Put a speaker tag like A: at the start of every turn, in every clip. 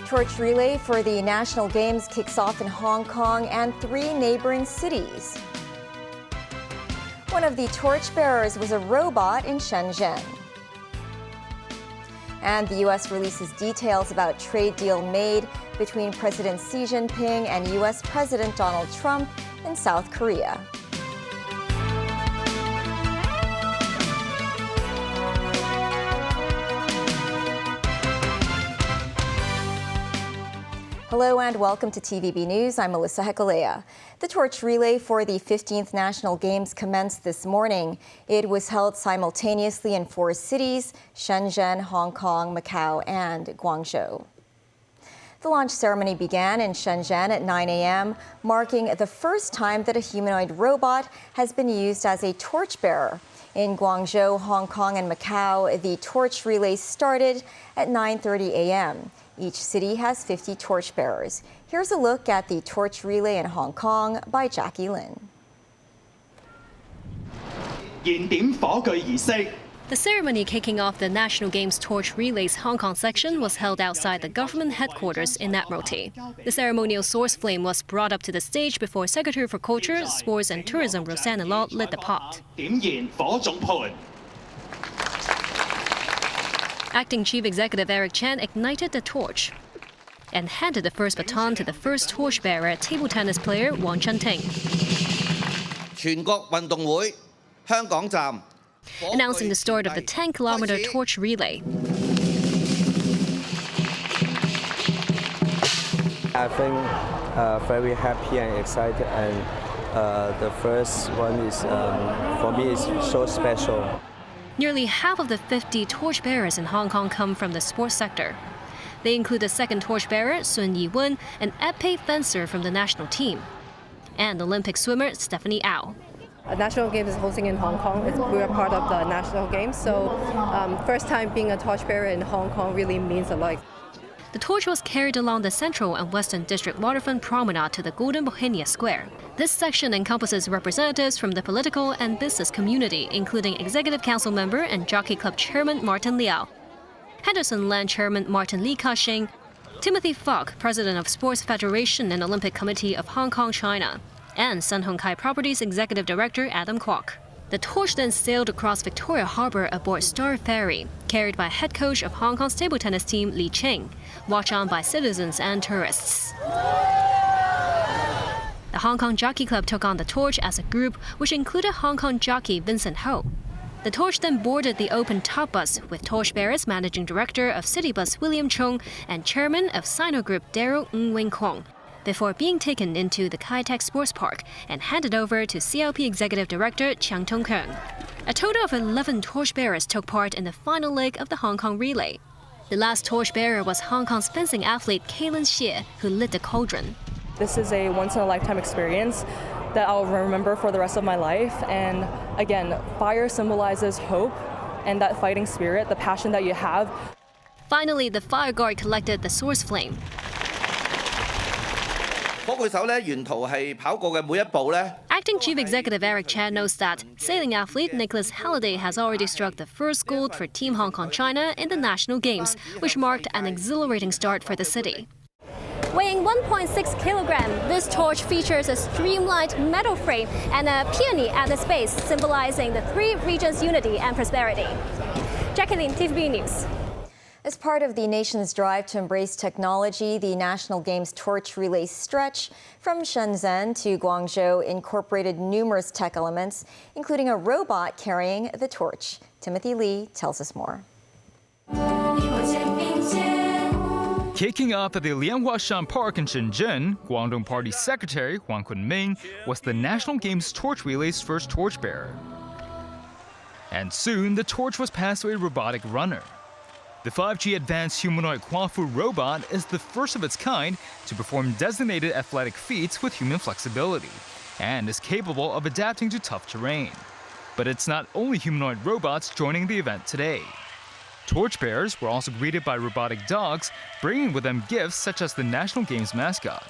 A: Torch relay for the National Games kicks off in Hong Kong and 3 neighboring cities. One of the torchbearers was a robot in Shenzhen. And the U.S. releases details about trade deal made between President Xi Jinping and U.S. President Donald Trump in South Korea. Hello and welcome to TVB News. I'm Melissa Hekalea. The torch relay for the 15th National Games commenced this morning. It was held simultaneously in 4 cities: Shenzhen, Hong Kong, Macau, and Guangzhou. The launch ceremony began in Shenzhen at 9 a.m., marking the first time that a humanoid robot has been used as a torchbearer. In Guangzhou, Hong Kong, and Macau, the torch relay started at 9:30 a.m. Each city has 50 torchbearers. Here's a look at the torch relay in Hong Kong by Jackie Lin.
B: The ceremony kicking off the National Games Torch Relay's Hong Kong section was held outside the government headquarters in Admiralty. The ceremonial source flame was brought up to the stage before Secretary for Culture, Sports and Tourism Rosanna Law lit the pot. Acting Chief Executive Eric Chan ignited the torch and handed the first baton to the first torchbearer, table tennis player Wang Chunting. Announcing the start of the 10-kilometer torch relay.
C: I think very happy and excited, and the first one is, for me, is so special.
B: Nearly half of the 50 torchbearers in Hong Kong come from the sports sector. They include the second torchbearer, Sun Yi-wen, an épée fencer from the national team, and Olympic swimmer Stephanie Au.
D: National Games is hosting in Hong Kong. We are part of the National Games, so first time being a torchbearer in Hong Kong really means a lot.
B: The torch was carried along the Central and Western District waterfront promenade to the Golden Bohemia Square. This section encompasses representatives from the political and business community, including Executive Council member and Jockey Club Chairman Martin Liao, Henderson Land Chairman Martin Lee Ka-shing, Timothy Falk, President of Sports Federation and Olympic Committee of Hong Kong, China, and Sun Hung Kai Properties Executive Director Adam Kwok. The torch then sailed across Victoria Harbour aboard Star Ferry, carried by head coach of Hong Kong's table tennis team Li Ching, watched on by citizens and tourists. The Hong Kong Jockey Club took on the torch as a group, which included Hong Kong jockey Vincent Ho. The torch then boarded the open top bus with torchbearers Managing Director of Citybus William Chung and Chairman of Sino Group Daryl Ng Kwong, before being taken into the Kai Tak Sports Park and handed over to CLP Executive Director Chiang Tong-keung. A total of 11 torchbearers took part in the final leg of the Hong Kong relay. The last torchbearer was Hong Kong's fencing athlete Kaylin Xie, who lit the cauldron.
D: This is a once-in-a-lifetime experience that I'll remember for the rest of my life. And again, fire symbolizes hope and that fighting spirit, the passion that you have.
B: Finally, the fire guard collected the source flame. Acting Chief Executive Eric Chan knows that sailing athlete Nicholas Halliday has already struck the first gold for Team Hong Kong China in the National Games, which marked an exhilarating start for the city. Weighing 1.6 kilograms, this torch features a streamlined metal frame and a peony at its base, symbolizing the 3 regions' unity and prosperity. Jacqueline, TVB News.
A: As part of the nation's drive to embrace technology, the National Games torch relay stretch from Shenzhen to Guangzhou incorporated numerous tech elements, including a robot carrying the torch. Timothy Lee tells us more.
E: Kicking off at the Lianhuashan Park in Shenzhen, Guangdong Party Secretary Huang Kunming was the National Games torch relay's first torchbearer. And soon, the torch was passed to a robotic runner. The 5G advanced humanoid Quafu robot is the first of its kind to perform designated athletic feats with human flexibility and is capable of adapting to tough terrain. But it's not only humanoid robots joining the event today. Torchbearers were also greeted by robotic dogs, bringing with them gifts such as the National Games mascot.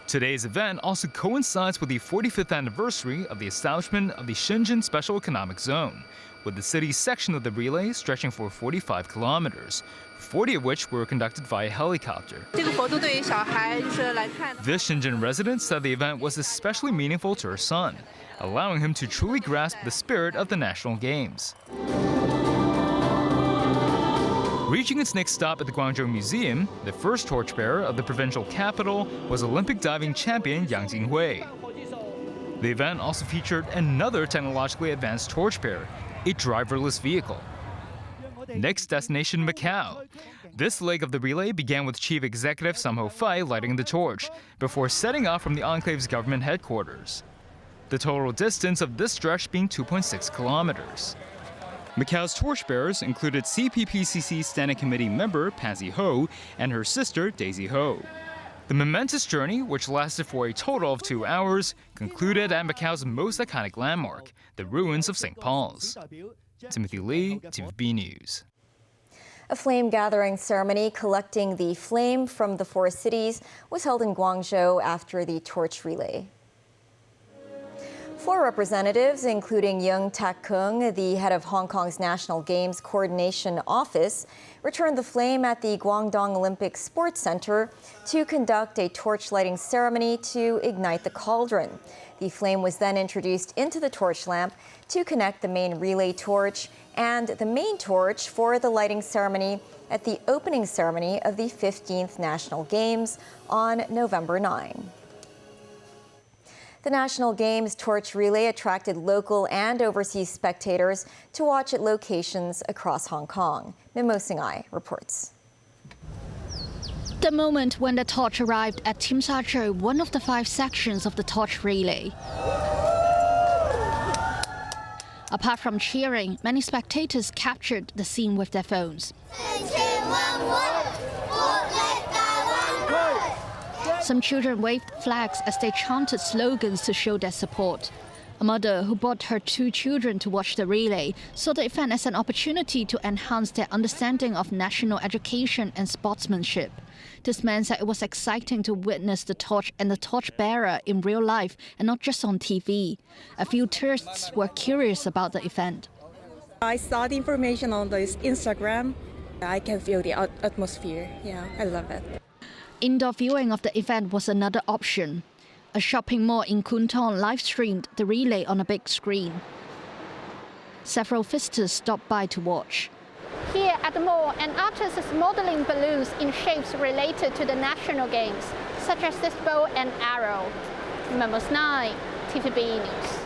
E: Today's event also coincides with the 45th anniversary of the establishment of the Shenzhen Special Economic Zone, with the city's section of the relay stretching for 45 kilometers, 40 of which were conducted via helicopter. This Shenzhen resident said the event was especially meaningful to her son, allowing him to truly grasp the spirit of the national games. Reaching its next stop at the Guangzhou Museum, the first torchbearer of the provincial capital was Olympic diving champion Yang Jinghui. The event also featured another technologically advanced torchbearer, a driverless vehicle. Next destination, Macau. This leg of the relay began with Chief Executive Sam Ho-fai lighting the torch, before setting off from the enclave's government headquarters. The total distance of this stretch being 2.6 kilometers. Macau's torchbearers included CPPCC Standing Committee member Pansy Ho and her sister Daisy Ho. The momentous journey, which lasted for a total of 2 hours, concluded at Macau's most iconic landmark, the ruins of St. Paul's. Timothy Lee, TVB News.
A: A flame-gathering ceremony collecting the flame from the 4 cities was held in Guangzhou after the torch relay. 4 representatives, including Young Tak-kung, the head of Hong Kong's National Games Coordination Office, returned the flame at the Guangdong Olympic Sports Center to conduct a torch-lighting ceremony to ignite the cauldron. The flame was then introduced into the torch lamp to connect the main relay torch and the main torch for the lighting ceremony at the opening ceremony of the 15th National Games on November 9. The National Games torch relay attracted local and overseas spectators to watch at locations across Hong Kong. Mimo Singai reports.
F: The moment when the torch arrived at Tsim Sha Tsui, one of the 5 sections of the torch relay. Apart from cheering, many spectators captured the scene with their phones. Some children waved flags as they chanted slogans to show their support. A mother who brought her 2 children to watch the relay saw the event as an opportunity to enhance their understanding of national education and sportsmanship. This man said it was exciting to witness the torch and the torchbearer in real life and not just on TV. A few tourists were curious about the event.
G: I saw the information on this Instagram. I can feel the atmosphere. Yeah, I love it.
F: Indoor viewing of the event was another option. A shopping mall in Kunton live-streamed the relay on a big screen. Several visitors stopped by to watch.
H: Here at the mall, an artist is modeling balloons in shapes related to the national games, such as this bow and arrow. Members 9, TVB News.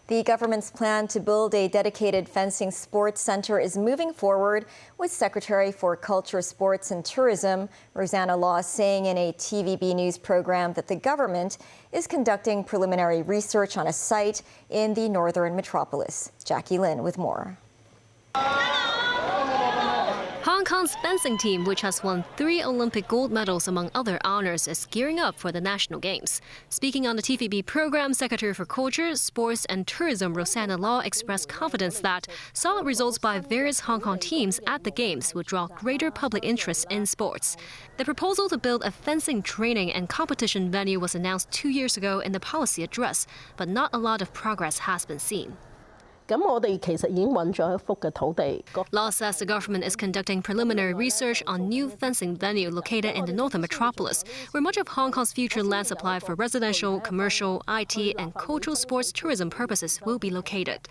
A: The government's plan to build a dedicated fencing sports center is moving forward, with Secretary for Culture, Sports and Tourism, Rosanna Law, saying in a TVB News program that the government is conducting preliminary research on a site in the northern metropolis. Jackie Lin with more.
B: Hong Kong's fencing team, which has won 3 Olympic gold medals among other honors, is gearing up for the National Games. Speaking on the TVB program, Secretary for Culture, Sports and Tourism Rosanna Law expressed confidence that solid results by various Hong Kong teams at the Games would draw greater public interest in sports. The proposal to build a fencing training and competition venue was announced 2 years ago in the policy address, but not a lot of progress has been seen.
I: Law
B: says the government is conducting preliminary research on new fencing venue located in the northern metropolis, where much of Hong Kong's future land supply for residential, commercial, IT and cultural sports tourism purposes will be located.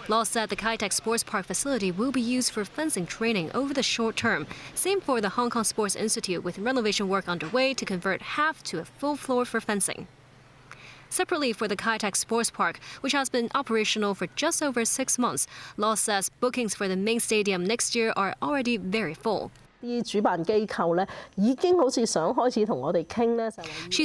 B: Law said the Kai Tak Sports Park facility will be used for fencing training over the short term. Same for the Hong Kong Sports Institute, with renovation work underway to convert half to a full floor for fencing. Separately, for the Kai Tak Sports Park, which has been operational for just over 6 months, Law says bookings for the main stadium next year are already very full. She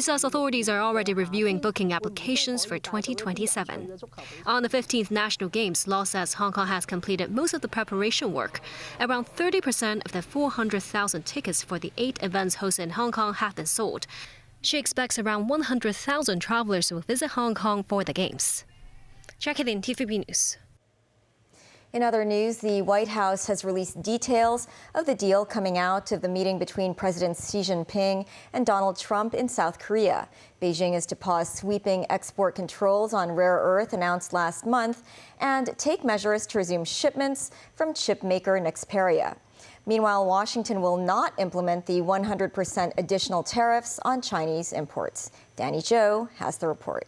B: says authorities are already reviewing booking applications for 2027. On the 15th National Games, Law says Hong Kong has completed most of the preparation work. Around 30% of the 400,000 tickets for the 8 events hosted in Hong Kong have been sold. She expects around 100,000 travelers will visit Hong Kong for the Games. Jackie Lin, TVB News.
A: In other news, the White House has released details of the deal coming out of the meeting between President Xi Jinping and Donald Trump in South Korea. Beijing is to pause sweeping export controls on rare earth announced last month and take measures to resume shipments from chip maker Nexperia. Meanwhile, Washington will not implement the 100% additional tariffs on Chinese imports. Danny Zhou has the report.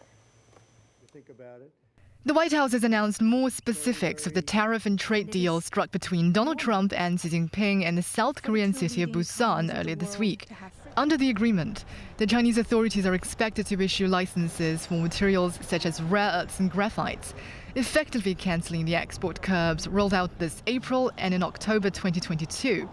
I: The White House has announced more specifics of the tariff and trade deal struck between Donald Trump and Xi Jinping in the South Korean city of Busan earlier this week. Under the agreement, the Chinese authorities are expected to issue licenses for materials such as rare earths and graphites, effectively cancelling the export curbs rolled out this April and in October 2022.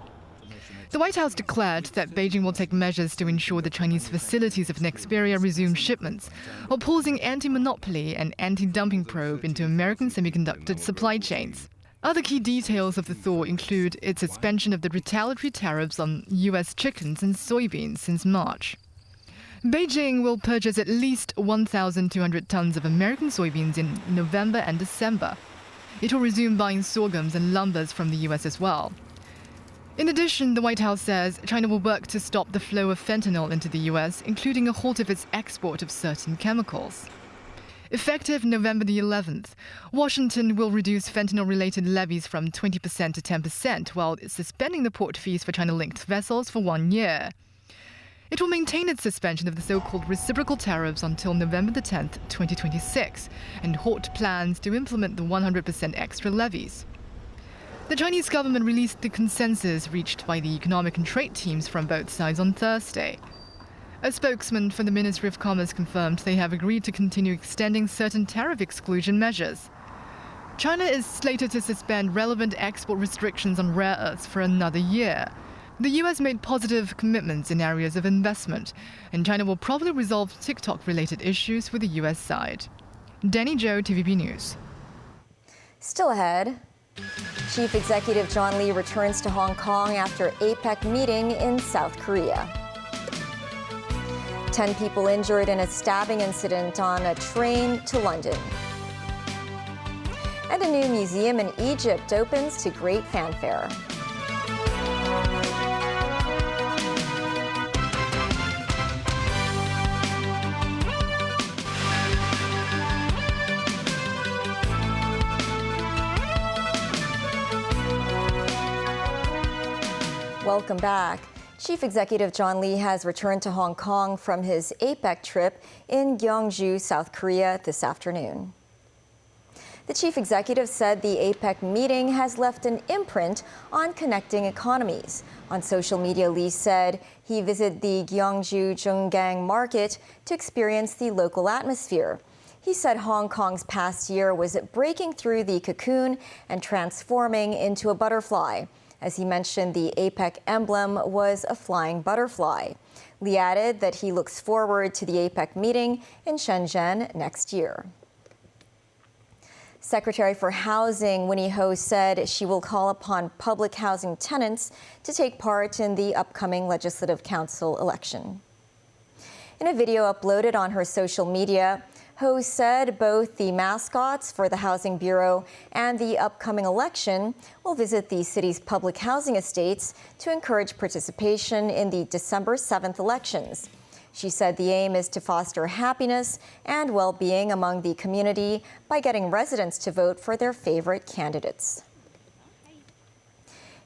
I: The White House declared that Beijing will take measures to ensure the Chinese facilities of Nexperia resume shipments, while pausing anti-monopoly and anti-dumping probe into American semiconductor supply chains. Other key details of the thaw include its suspension of the retaliatory tariffs on U.S. chickens and soybeans since March. Beijing will purchase at least 1,200 tons of American soybeans in November and December. It will resume buying sorghums and lumbers from the U.S. as well. In addition, the White House says China will work to stop the flow of fentanyl into the U.S., including a halt of its export of certain chemicals. Effective November the 11th, Washington will reduce fentanyl-related levies from 20% to 10%, while suspending the port fees for China-linked vessels for 1 year. It will maintain its suspension of the so-called reciprocal tariffs until November the 10th, 2026, and halt plans to implement the 100% extra levies. The Chinese government released the consensus reached by the economic and trade teams from both sides on Thursday. A spokesman for the Ministry of Commerce confirmed they have agreed to continue extending certain tariff exclusion measures. China is slated to suspend relevant export restrictions on rare earths for another year. The US made positive commitments in areas of investment, and China will probably resolve TikTok-related issues with the US side. Danny Zhou, TVB News.
A: Still ahead, Chief Executive John Lee returns to Hong Kong after APEC meeting in South Korea. 10 people injured in a stabbing incident on a train to London. And a new museum in Egypt opens to great fanfare. Welcome back. Chief Executive John Lee has returned to Hong Kong from his APEC trip in Gyeongju, South Korea this afternoon. The chief executive said the APEC meeting has left an imprint on connecting economies. On social media, Lee said he visited the Gyeongju Jungang market to experience the local atmosphere. He said Hong Kong's past year was breaking through the cocoon and transforming into a butterfly. As he mentioned, the APEC emblem was a flying butterfly. Lee added that he looks forward to the APEC meeting in Shenzhen next year. Secretary for Housing Winnie Ho said she will call upon public housing tenants to take part in the upcoming Legislative Council election. In a video uploaded on her social media, Ho said both the mascots for the Housing Bureau and the upcoming election will visit the city's public housing estates to encourage participation in the December 7th elections. She said the aim is to foster happiness and well-being among the community by getting residents to vote for their favorite candidates.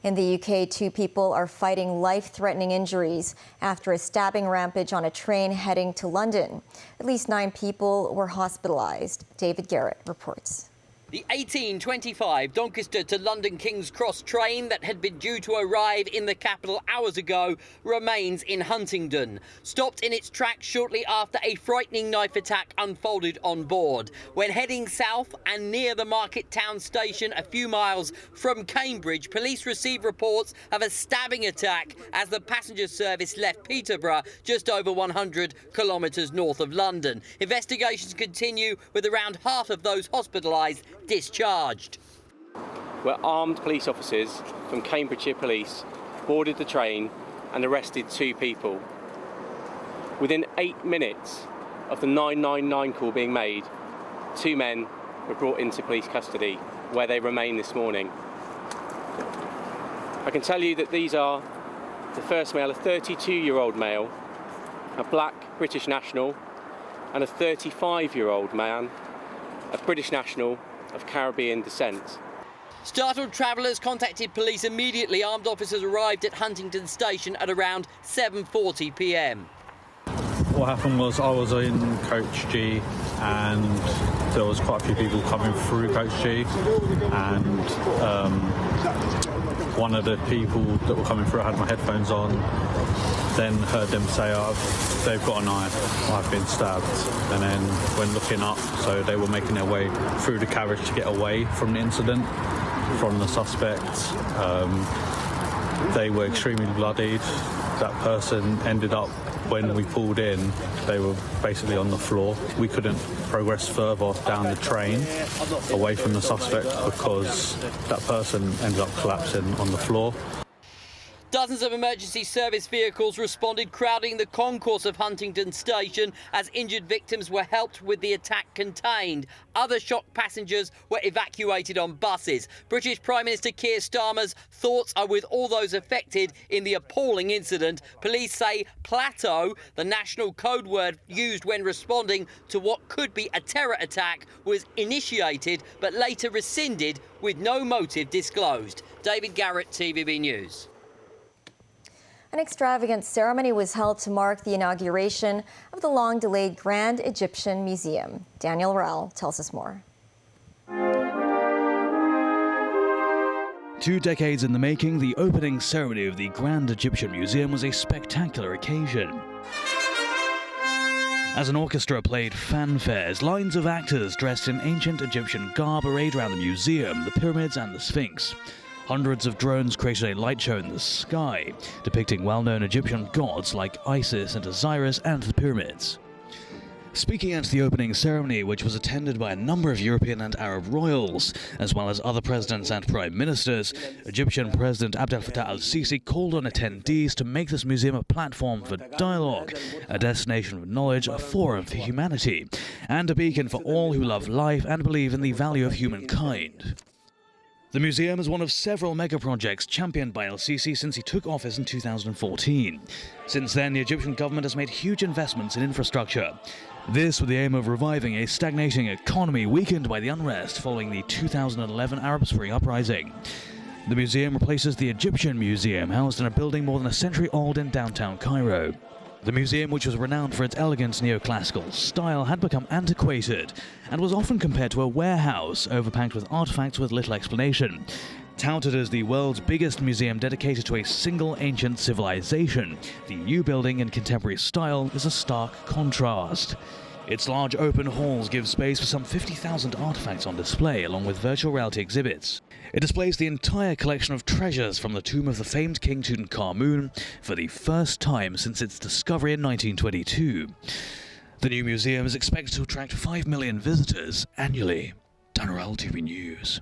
A: In the UK, 2 people are fighting life-threatening injuries after a stabbing rampage on a train heading to London. At least 9 people were hospitalized. David Garrett reports.
J: The 1825 Doncaster to London King's Cross train that had been due to arrive in the capital hours ago remains in Huntingdon, stopped in its tracks shortly after a frightening knife attack unfolded on board. When heading south and near the Market Town station a few miles from Cambridge, police received reports of a stabbing attack as the passenger service left Peterborough, just over 100 kilometres north of London. Investigations continue with around half of those hospitalised discharged.
K: Where armed police officers from Cambridgeshire Police boarded the train and arrested 2 people. Within 8 minutes of the 999 call being made, 2 men were brought into police custody. where they remain this morning. I can tell you that these are the first male, a 32-year-old male, a black British national, and a 35-year-old man, a British national of Caribbean descent.
J: Startled travellers contacted police immediately. Armed officers arrived at Huntingdon Station at around 7:40 p.m.
L: What happened was I was in Coach G and there was quite a few people coming through Coach G, and one of the people that were coming through, I had my headphones on, then heard them say, they've got a knife, I've been stabbed. And then when looking up, so they were making their way through the carriage to get away from the incident, from the suspects. They were extremely bloodied. That person ended up, when we pulled in, they were basically on the floor. We couldn't progress further down the train away from the suspect because that person ended up collapsing on the floor.
J: Dozens of emergency service vehicles responded, crowding the concourse of Huntingdon Station as injured victims were helped with the attack contained. Other shocked passengers were evacuated on buses. British Prime Minister Keir Starmer's thoughts are with all those affected in the appalling incident. Police say plateau, the national code word used when responding to what could be a terror attack, was initiated but later rescinded with no motive disclosed. David Garrett, TVB News.
A: An extravagant ceremony was held to mark the inauguration of the long-delayed Grand Egyptian Museum. Daniel Rell tells us more.
M: 2 decades in the making, the opening ceremony of the Grand Egyptian Museum was a spectacular occasion. As an orchestra played fanfares, lines of actors dressed in ancient Egyptian garb arrayed around the museum, the pyramids and the Sphinx. Hundreds of drones created a light show in the sky, depicting well-known Egyptian gods like Isis and Osiris and the pyramids. Speaking at the opening ceremony, which was attended by a number of European and Arab royals, as well as other presidents and prime ministers, Egyptian President Abdel Fattah al-Sisi called on attendees to make this museum a platform for dialogue, a destination of knowledge, a forum for humanity, and a beacon for all who love life and believe in the value of humankind. The museum is one of several mega-projects championed by al-Sisi since he took office in 2014. Since then, the Egyptian government has made huge investments in infrastructure. This with the aim of reviving a stagnating economy weakened by the unrest following the 2011 Arab Spring uprising. The museum replaces the Egyptian Museum, housed in a building more than a century old in downtown Cairo. The museum, which was renowned for its elegant neoclassical style, had become antiquated and was often compared to a warehouse overpacked with artifacts with little explanation. Touted as the world's biggest museum dedicated to a single ancient civilization, the new building in contemporary style is a stark contrast. Its large open halls give space for some 50,000 artifacts on display, along with virtual reality exhibits. It displays the entire collection of treasures from the tomb of the famed King Tutankhamun for the first time since its discovery in 1922. The new museum is expected to attract 5 million visitors annually. Daniel, TV News.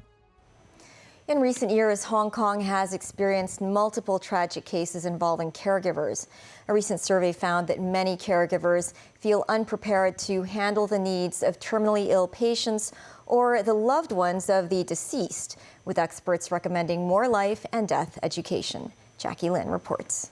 A: In recent years, Hong Kong has experienced multiple tragic cases involving caregivers. A recent survey found that many caregivers feel unprepared to handle the needs of terminally ill patients or the loved ones of the deceased, with experts recommending more life and death education. Jackie Lin reports.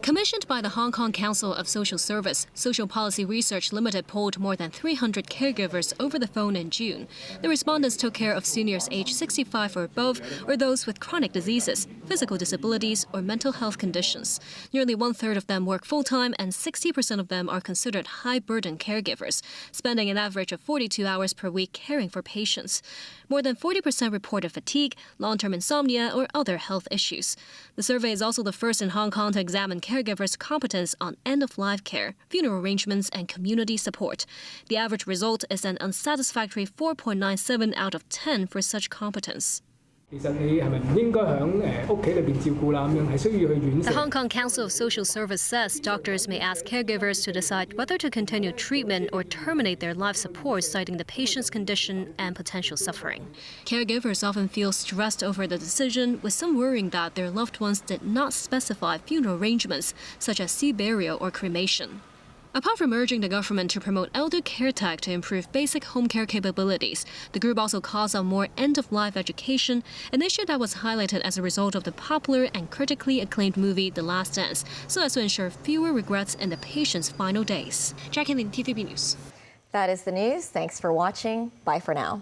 B: Commissioned by the Hong Kong Council of Social Service, Social Policy Research Limited polled more than 300 caregivers over the phone in June. The respondents took care of seniors aged 65 or above, or those with chronic diseases, physical disabilities, or mental health conditions. Nearly 1/3 of them work full-time, and 60% of them are considered high-burden caregivers, spending an average of 42 hours per week caring for patients. More than 40% reported fatigue, long-term insomnia, or other health issues. The survey is also the first in Hong Kong to examine caregivers' competence on end-of-life care, funeral arrangements, and community support. The average result is an unsatisfactory 4.97 out of 10 for such competence.
N: The
B: Hong Kong Council of Social Service says doctors may ask caregivers to decide whether to continue treatment or terminate their life support, citing the patient's condition and potential suffering. Caregivers often feel stressed over the decision, with some worrying that their loved ones did not specify funeral arrangements, such as sea burial or cremation. Apart from urging the government to promote elder care tech to improve basic home care capabilities, the group also calls out more end-of-life education, an issue that was highlighted as a result of the popular and critically acclaimed movie The Last Dance, so as to ensure fewer regrets in the patient's final days. Jackie Lin, TVB News.
A: That is the news. Thanks for watching. Bye for now.